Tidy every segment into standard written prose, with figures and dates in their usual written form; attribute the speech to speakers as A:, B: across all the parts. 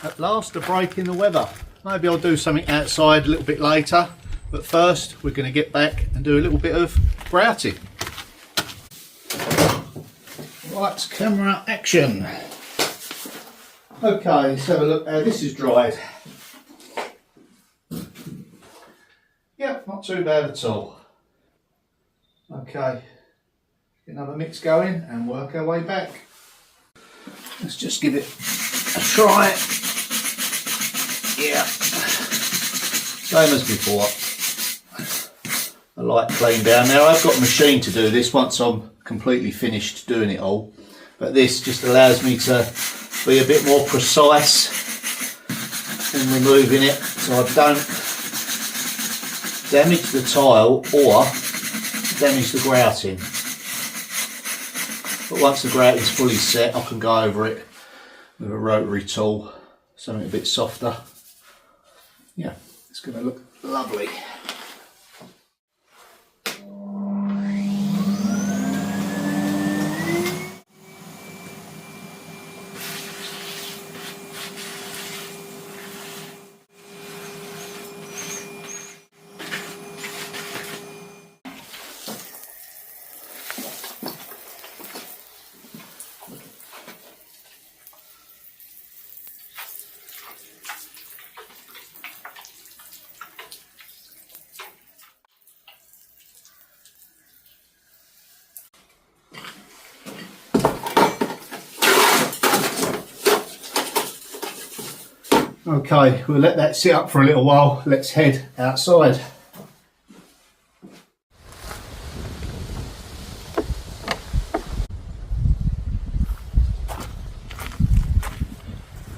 A: At last, a break in the weather. Maybe I'll do something outside a little bit later, but first we're going to get back and do a little bit of grouting. Right, camera action. Okay, let's have a look how this is dried. Yep, not too bad at all. Okay, get another mix going and work our way back. Let's just give it a try. Yeah, same as before. A light clean down. Now I've got a machine to do this once I'm completely finished doing it all, but this just allows me to be a bit more precise in removing it so I don't damage the tile or damage the grouting. But once the grouting is fully set, I can go over it with a rotary tool, something a bit softer. Yeah, it's going to look lovely. Okay, we'll let that sit up for a little while. Let's head outside.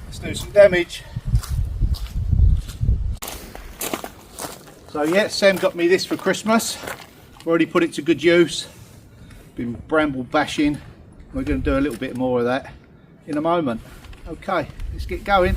A: Let's do some damage. So yeah, Sam got me this for Christmas. Already put it to good use. Been bramble bashing. We're going to do a little bit more of that in a moment. Okay, let's get going.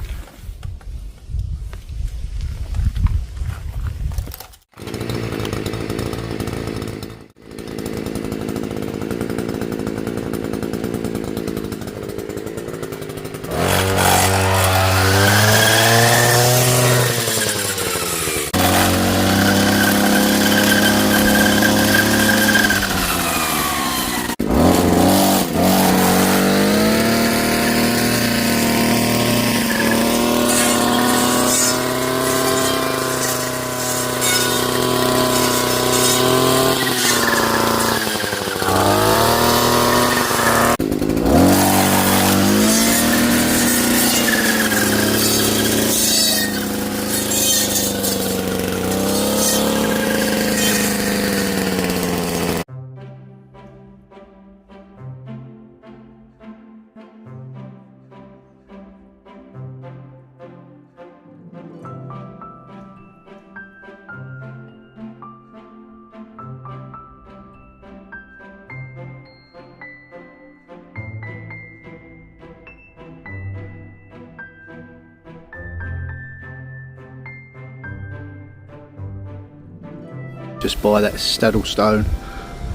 A: Just by that saddle stone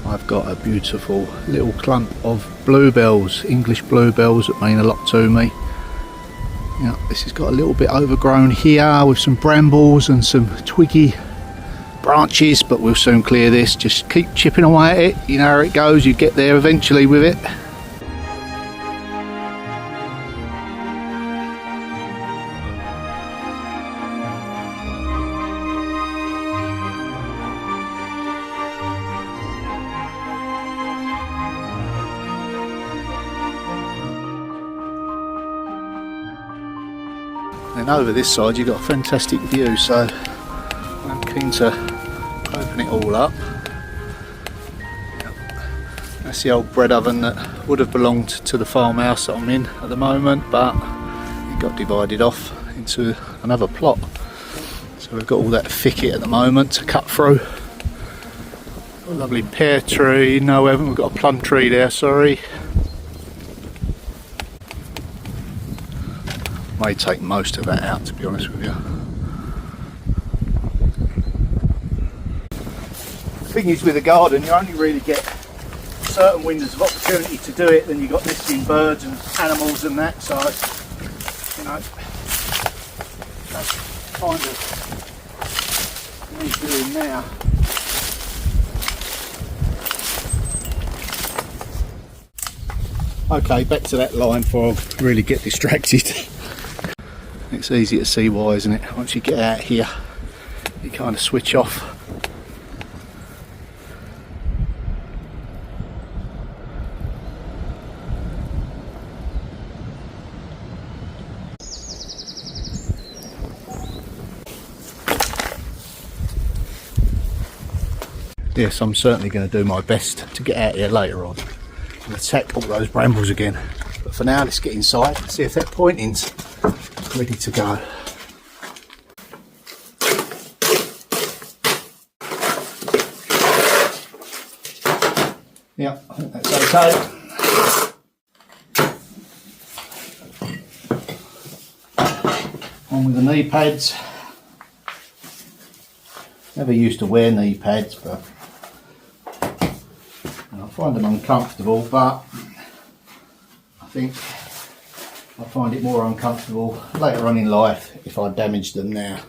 A: I've got a beautiful little clump of bluebells, English bluebells that mean a lot to me. Now this has got a little bit overgrown here with some brambles and some twiggy branches, but we'll soon clear this. Just keep chipping away at it, you know how it goes, you get there eventually with it. Then over this side you've got a fantastic view, so I'm keen to open it all up. That's the old bread oven that would have belonged to the farmhouse that I'm in at the moment, but it got divided off into another plot. So we've got all that thicket at the moment to cut through. Got a lovely pear tree, no we haven't, we've got a plum tree there, sorry. May take most of that out, to be honest with you. The thing is with a garden, you only really get certain windows of opportunity to do it, then you've got nesting birds and animals and that, so you know, kind of need doing now. Okay, back to that line before I really get distracted. It's easy to see why, isn't it? Once you get out here, you kind of switch off. Yes, I'm certainly going to do my best to get out here later on and attack all those brambles again. But for now, let's get inside and see if that pointing's ready to go. Yeah, I think that's okay. On with the knee pads. Never used to wear knee pads, but I find them uncomfortable, but I think I find it more uncomfortable later on in life if I damage them now.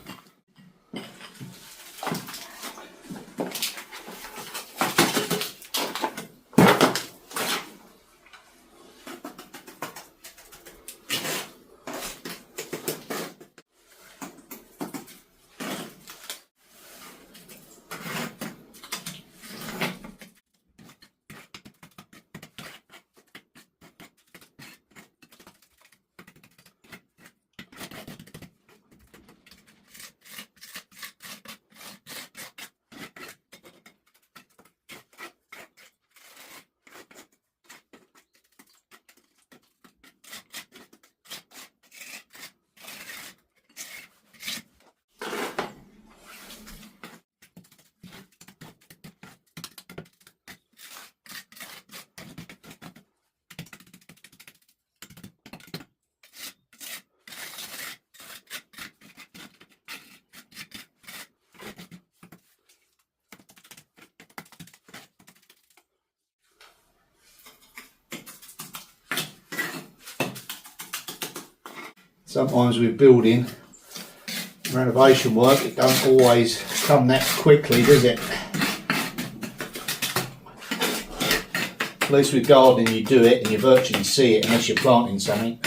A: Sometimes with building renovation work, it don't always come that quickly, does it? At least with gardening you do it and you virtually see it unless you're planting something.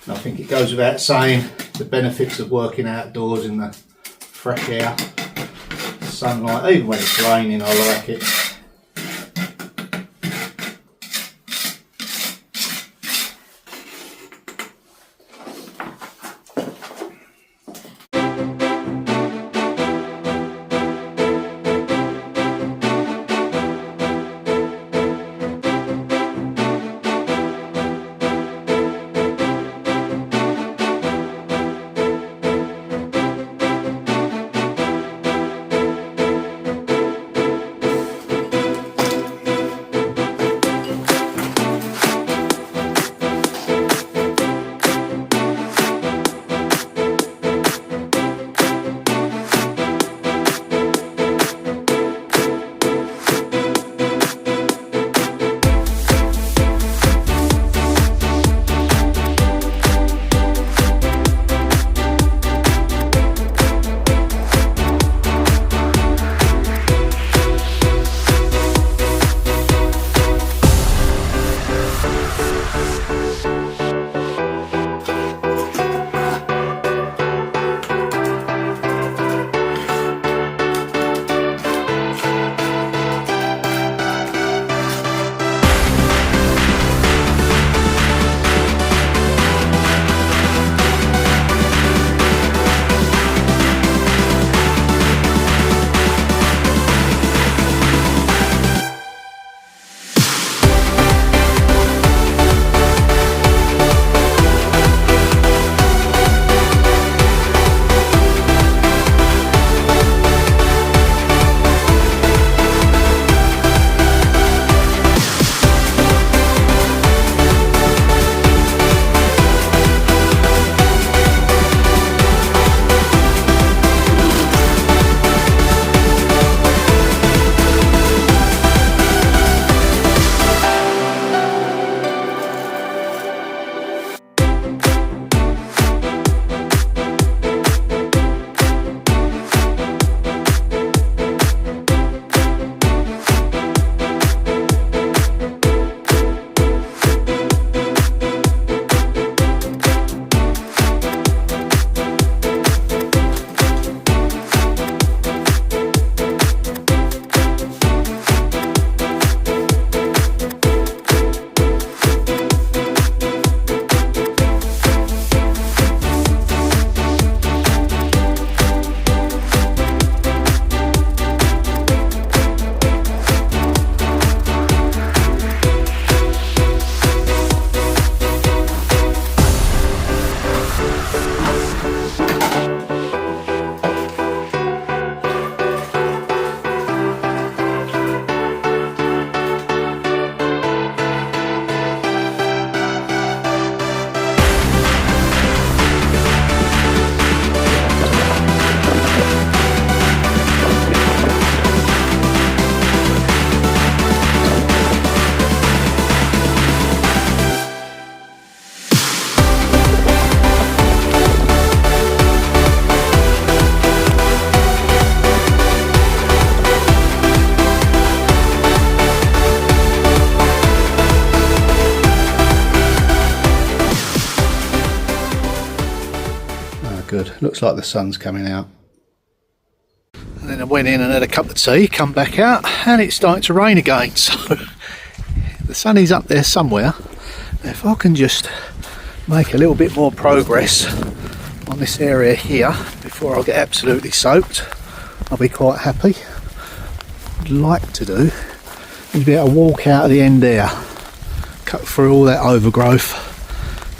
A: And I think it goes without saying the benefits of working outdoors in the fresh air, sunlight, even when it's raining, I like it. looks like the sun's coming out. And then I went in and had a cup of tea, come back out, and it's starting to rain again. So the sun is up there somewhere. If I can just make a little bit more progress on this area here before I get absolutely soaked, I'll be quite happy. What I'd like to do is be able to walk out of the end there, cut through all that overgrowth.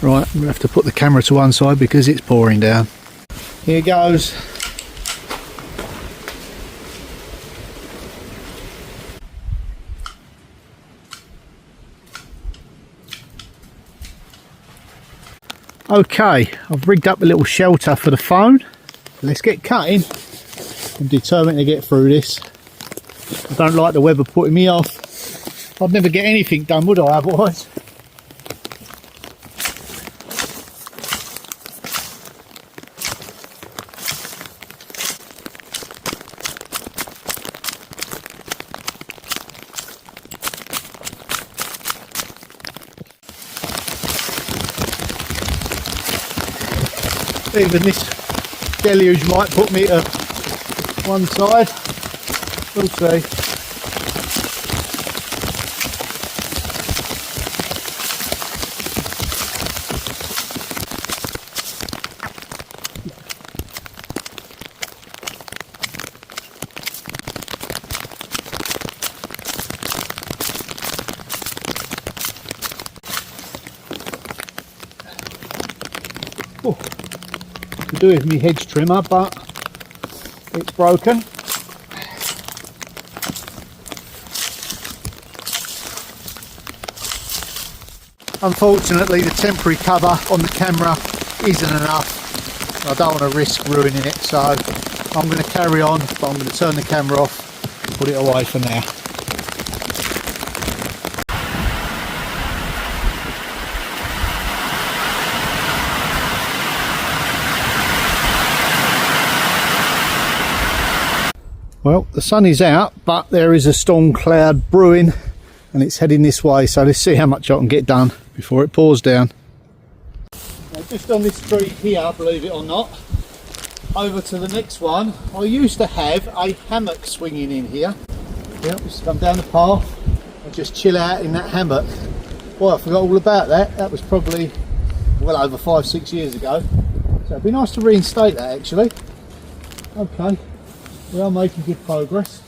A: Right, I'm going to have to put the camera to one side because it's pouring down. Here goes. Okay, I've rigged up a little shelter for the phone. Let's get cutting. I'm determined to get through this. I don't like the weather putting me off. I'd never get anything done, would I, otherwise? Even this deluge might put me to one side. We'll see. Oh. To do with my hedge trimmer, but it's broken. Unfortunately, the temporary cover on the camera isn't enough. I don't want to risk ruining it, so I'm going to carry on, but I'm going to turn the camera off and put it away for now. Well, the sun is out, but there is a storm cloud brewing and it's heading this way, so let's see how much I can get done before it pours down. Now, just on this street here, believe it or not, over to the next one, I used to have a hammock swinging in here. Yep, just come down the path and just chill out in that hammock. Well, I forgot all about that. That was probably well over 5-6 years ago. So it'd be nice to reinstate that actually. Okay. We are making good progress.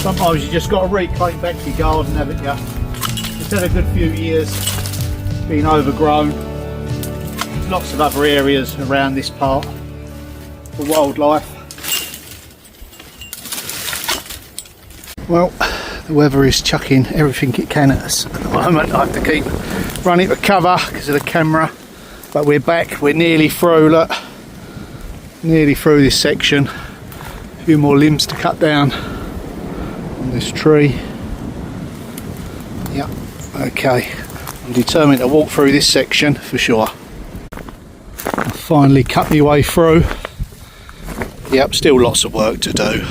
A: Sometimes you just got to reclaim back your garden, haven't you? It's had a good few years, been overgrown. Lots of other areas around this part for wildlife. Well, the weather is chucking everything it can at us at the moment. I have to keep running for cover because of the camera, but we're back. We're nearly through. Look, nearly through this section. A few more limbs to cut down on this tree. Yep, okay. I'm determined to walk through this section for sure. I finally cut my way through. Yep, still lots of work to do,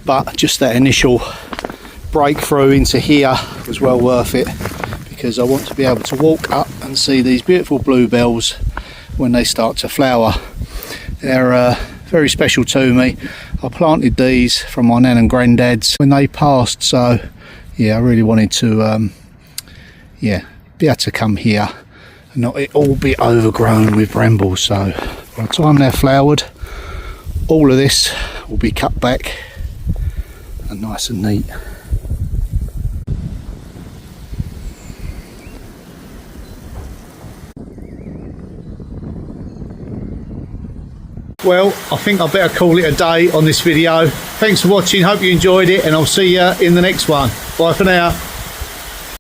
A: but just that initial breakthrough into here was well worth it, because I want to be able to walk up and see these beautiful bluebells when they start to flower. They're very special to me. I planted these from my nan and granddad's when they passed, so yeah, I really wanted to be able to come here and not it all be overgrown with brambles. So by the time they're flowered, all of this will be cut back and nice and neat. well, I think I better call it a day on this video. Thanks for watching, hope you enjoyed it, and I'll see you in the next one. Bye for now.